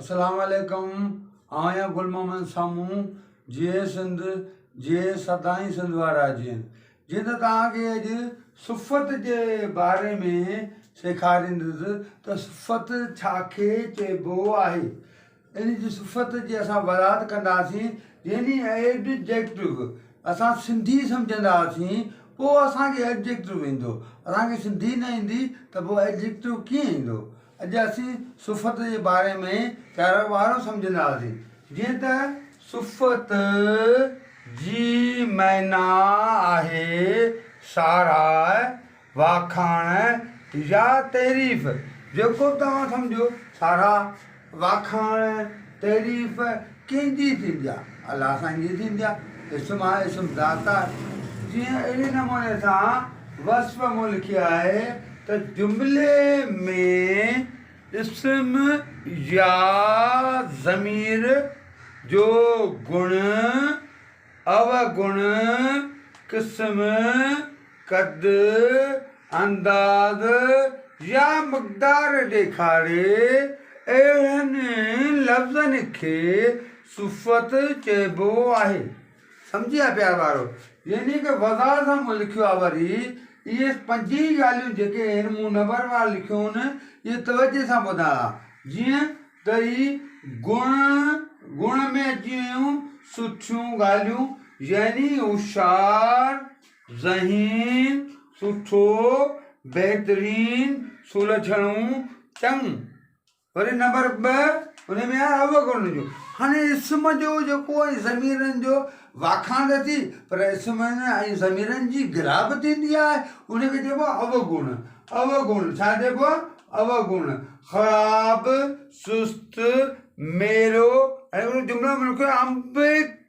अस्सलाम वालेकुम। आया गुल मोहम्मद सामू जे सिंध जे सदाई सिंध वारा जिन जिन तव्हांखे अॼु सुफ़त जे बारे में सेखारींदुसि त सुफ़त छाखे चइबो आहे। इन जी सुफ़त जी असां वज़ाहत कंदासीं। यानी एडजेक्टिव असां सिंधी सम्झंदासीं पोइ असांखे एडजेक्टिव ईंदो। असांखे सिंधी न ईंदी त पोइ एडजेक्टिव कीअं ईंदो। अॼु असीं सुफ़त जे बारे में पहिरियों वारो सम्झंदासीं। जीअं त सुफ़त जी मैना आहे साराह, वाखाण या तारीफ़। जेको तव्हां सम्झो साराह, वाखाण, तारीफ़ कंहिंजी थींदी आहे, अलाह साईं जी थींदी आहे। इस्म आहे, इस्म ज़ात आहे। जीअं अहिड़े नमूने सां वस्फ़ मूं लिखी आहे त जुमिले में इस्म या ज़मीर जो गुण, अवगुण, क़िस्म, क़द, अंदाज़ या मक़दार ॾेखारे अहिड़नि लफ़्ज़नि खे सुफ़त चइबो आहे। सम्झी विया प्यार वारो। यानी कि वज़ाहत सां मूं लिखियो आहे। वरी इहे 5 ॻाल्हियूं जेके आहिनि मूं नंबर वार लिखियूं आहिनि, इहे तवजे सां ॿुधा। जीअं त ही गुण में अची वियूं सुठियूं ॻाल्हियूं, यानी होशियार, ज़हीन, सुठो, बहितरीन, सुलझणूं, चङो। वरी नंबर 2 हुन में आहे अवगुण जो। हाणे इस्म जो जेको ज़मीरनि जो वाखाण थी, पर इस्मनि ऐं ज़मीरनि जी गिरा बि थींदी आहे, उनखे चइबो आहे अवगुण। अवगुण छा चइबो आहे? अवगुण ख़राब, सुस्त, मेरो। ऐं उन जुमिलो में लिखियो अंब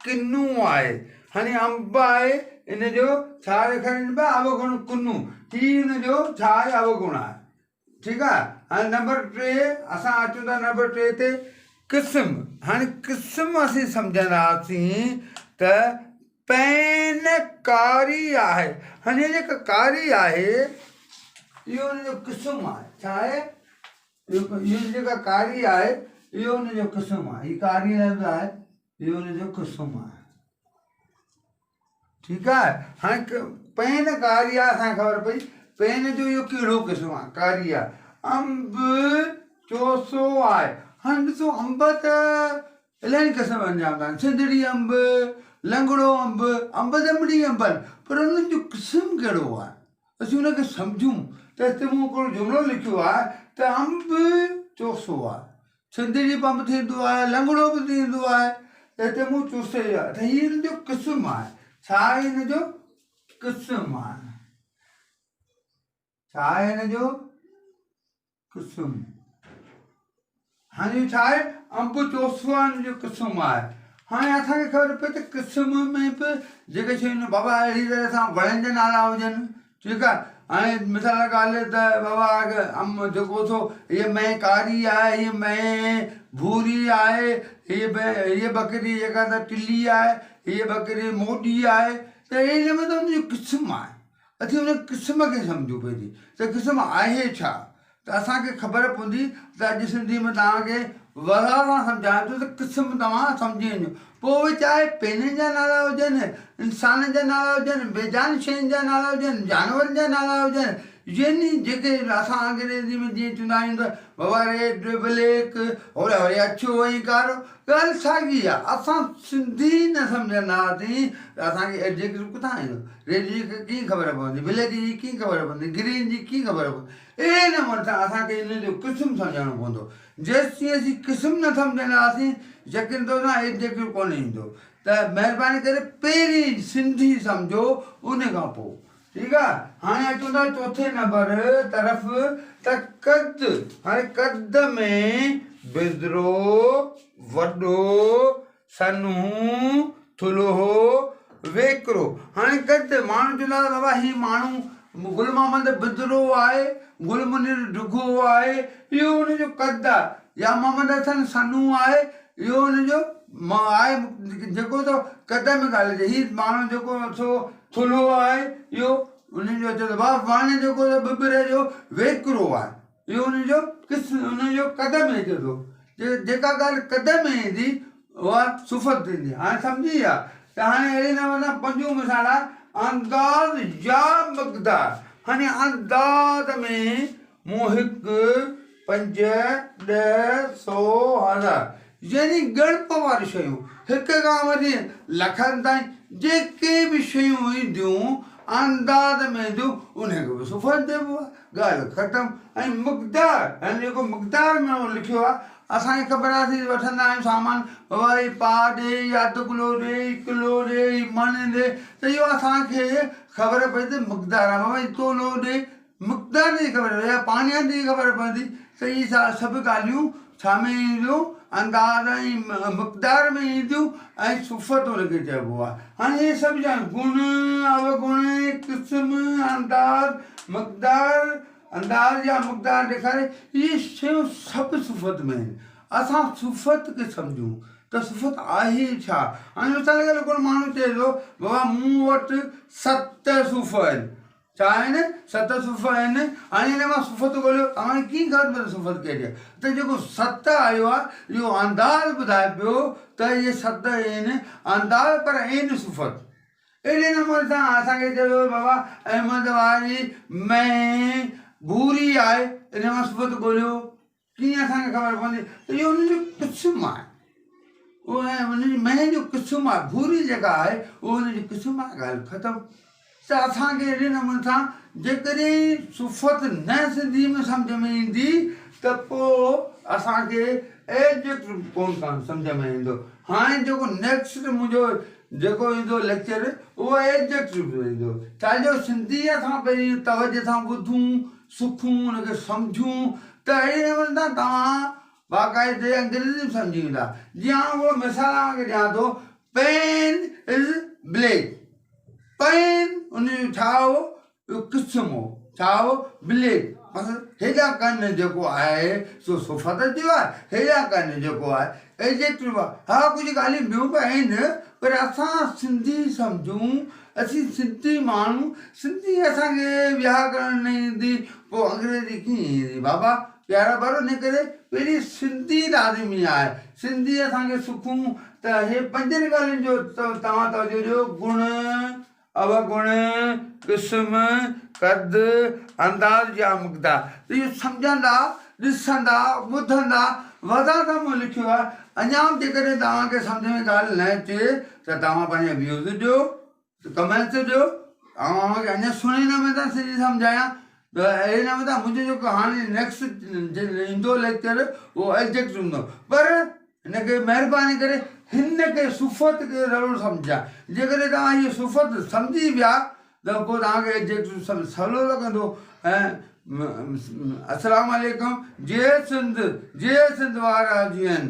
किन्नू आहे। हाणे अंब आहे, इन जो छा ॾेखारींदो आहे? अवगुण कुन्नू। ही हिन जो छा आहे? अवगुण आहे। ठीकु आहे। हाणे नंबर 3 असां अचूं था नंबर 3 ते, क़िस्म। हाणे क़िस्म असीं सम्झंदासीं त पैनकारी आहे। हाणे जेका कारी आहे इहो हुनजो क़िस्म आहे। छा आहे? इहो जेका कारी आहे इहो हुनजो क़िस्म आहे। हीअ कारी लफ़्ज़ आहे, इहो हुनजो क़िस्म आहे। ठीकु आहे। हाणे पैनकारी आहे, असांखे ख़बर पई पेन जो इहो कहिड़ो क़िस्म आहे? कारी आहे। अंब चोसो आहे। हाणे ॾिसो अंब त इलाही क़िस्मनि जा हूंदा आहिनि। सिंधड़ी अंब, लंगड़ो अंब, अंब दमड़ी अंब आहिनि, पर उन्हनि जो क़िस्म कहिड़ो आहे? असीं उनखे सम्झूं त हिते मूं हिकिड़ो जुमिलो लिखियो आहे त अंब चोसो आहे। सिंधड़ी बि अंब थींदो आहे, लंगड़ो बि थींदो आहे, त हिते मूं चोसे आहे। त हीअ हिन जो क़िस्म आहे। छा आहे हिन जो? क़िस्म आहे। छा आहे हिन जो? क़िस्म। हाणे छा आहे? अंब चोसो आहे, हिन जो क़िस्म आहे। हाणे असांखे ख़बर पई त क़िस्म में बि जेके शयूं बाबा अहिड़ी तरह सां वणनि जा नाला हुजनि। ठीकु आहे। हाणे मिसाल ॻाल्हि त बाबा अंब जेको सो हीअ मैं कारी आहे, हीअ मैं भूरी आहे, हीअ बकरी जेका त टिली आहे, हीअ बकरी मोॾी आहे। त अहिड़े नमूने त हुनजो क़िस्म आहे। असीं हुन क़िस्म खे सम्झूं पहिरीं त क़िस्म आहे छा, त असांखे ख़बर पवंदी त अॼु सिंधी में तव्हांखे वज़ाहत सां सम्झायां थो त क़िस्म तव्हां सम्झी वञो। पोइ चाहे पेननि जा नाला हुजनि, इंसाननि जा नाला हुजनि, बेजान शयुनि जा नाला हुजनि, जानवरनि जा नाला हुजनि, यानी जेके असां अंग्रेज़ी में जीअं चवंदा आहियूं त बाबा रेड ब्लैक होड़े होड़े अछो ऐं कारो, ॻाल्हि साॻी आहे। असां सिंधी न सम्झंदासीं त असांखे एडजेक्टिव किथां ईंदो? रेड जी कीअं ख़बर पवंदी? ब्लैक जी कीअं ख़बर पवंदी? ग्रीन जी कीअं ख़बर पवंदी? अहिड़े नमूने सां असांखे हिन जो क़िस्म सम्झणो पवंदो। जेसीं असीं क़िस्म न सम्झंदासीं यकीन थो न एडजेक्टिव कोन ईंदो। त महिरबानी करे पहिरीं सिंधी सम्झो, उन खां पोइ। ठीकु आहे। हाणे अचूं था चौथे नंबर तरफ़ त क़द। हाणे क़द में बिदरो, वॾो, सन्हो, थुल्हो, वेकिरो। हाणे क़द माण्हू चवंदा बाबा हीउ माण्हू गुल मोहम्मद बिदरो आहे, गुल मुनीर ढुगो आहे, इहो हुनजो क़द आहे। या मोहम्मद हसन सन्हो आहे, इहो हुनजो आहे जेको त क़द में ॻाल्हि अचे। हीउ माण्हू जेको सो थुल्हो आहे, इहो उनजो अचे थो। वाण जेको ॿिॿिरे जो वेकिरो आहे, इहो हुनजो क़द में अचे थो। जेका ॻाल्हि क़दम में ईंदी उहा सुफ़त थींदी। हाणे सम्झी विया त हाणे अहिड़े नमूने पंजूं मिसाल आहे अंदाज़ या मक़दार। हाणे अंदाज़ में मूं 1 5 10 100 1000 यानी ॻणप वारी शयूं 1 खां वठी लखनि ताईं जेके बि शयूं ईंदियूं अंदाज़ में ईंदियूं उनखे बि सुफ़त चइबो आहे। ॻाल्हि ख़तमु। ऐं मक़दार हाणे जेको मक़दार में लिखियो आहे असांखे ख़बर आहे असीं वठंदा आहियूं सामान वरी पाउ ॾे या अधु किलो ॾे किलो ॾे मण ॾे त इहो असांखे ख़बर पए त मक़दार आहे बाबा तोलो ॾे मक़दार जी ख़बर पए या पाणीअ जी ख़बर पवंदी त इहे सभु ॻाल्हियूं छा में ईंदियूं अंदाज़ ऐं मक़दार में ईंदियूं ऐं सुफ़त हुनखे चइबो आहे। हाणे इहे सभु ॼाण गुण अवगुण क़िस्म अंदाज़ मक़दार अंदाज़ या मक़दार ॾेखारे इहे शयूं सभु सुफ़त में आहिनि। असां सुफ़त खे सम्झूं त सुफ़त आहे छा। हाणे मिसाल के कोई माण्हू चए थो बाबा मूं वटि 7 सूफ़ आहिनि। छा आहिनि 7 सूफ़ आहिनि। हाणे हिन मां सुफ़त ॻोल्हियो तव्हांखे कीअं ख़बर पए सुफ़त कहिड़ी आहे त जेको 7 आयो आहे इहो अंदाज़ ॿुधाए पियो त इहे 7 आहिनि अंदाज़ पर आहिनि सुफ़त। अहिड़े नमूने सां असांखे चयो बाबा अहमद वारी मैं भूरी आहे इन मां सुफ़त ॻोल्हियो कीअं असांखे ख़बर पवंदी त इहो हुनजो क़िस्म आहे। उहो हुनजी मैं जो क़िस्म आहे भूरी जेका आहे उहो हुनजी क़िस्म आहे। ॻाल्हि ख़तमु। त असांखे अहिड़े नमूने सां जेकॾहिं सुफ़त न सिंधी में सम्झ में ईंदी त पोइ असांखे एडजेक्टिव कोन सम्झ में ईंदो। हाणे जेको नेक्स्ट मुंहिंजो जेको ईंदो लेक्चर उहो एडजेक्टिव ईंदो। छाजो सिंधीअ सां पहिरीं तवजह सां ॿुधूं सिखूं हुनखे सम्झूं त अहिड़े नमूने सां तव्हां बाक़ाइदे अंग्रेज़ी में सम्झी वेंदा। जीअं उहो मिसाल तव्हांखे ॾियां थो पेन इज़ ब्लैक। पेन उनजो छा हो क़िस्म हो छा हो ब्लैक मतिलबु हेॾा कन जेको आहे सो सुफ़त जो आहे हेॾा कन जेको आहे एडजेक्टिव आहे। हा कुझु ॻाल्हियूं ॿियूं बि आहिनि पर असां सिंधी सम्झूं असीं सिंधी माण्हू सिंधी असांखे व्याकरण न ईंदी पोइ अंग्रेज़ी कीअं ईंदी बाबा प्यारा भरो इन करे पहिरीं सिंधी लाज़मी आहे। सिंधी असांखे सिखूं त हे 5 ॻाल्हियुनि जो तव्हां तवजो ॾियो गुण अवगुण क़िस्म क़द अंदाज़ या मक़दार त इहो सम्झंदा ॾिसंदा ॿुधंदा वधां मूं लिखियो आहे। अञा जेकॾहिं तव्हांखे सम्झ में ॻाल्हि न अचे त तव्हां पंहिंजा व्यूज़ ॾियो कमेंट्स ॾियो ऐं अञा सुहिणे नमूने सां सिंधी सम्झायां त अहिड़े नमूने सां मुंहिंजो जेको हाणे नेक्स्ट ईंदो लेक्चर उहो एडजेक्टिव हूंदो पर हिनखे महिरबानी करे हिनखे सुफ़त खे ज़रूरु सम्झा। जेकॾहिं तव्हां इहा सुफ़त सम्झी विया त पोइ तव्हांखे एडजेक्टिव सवलो लॻंदो। ऐं अस्सलाम वालेकुम। जय सिंध वारा जीअं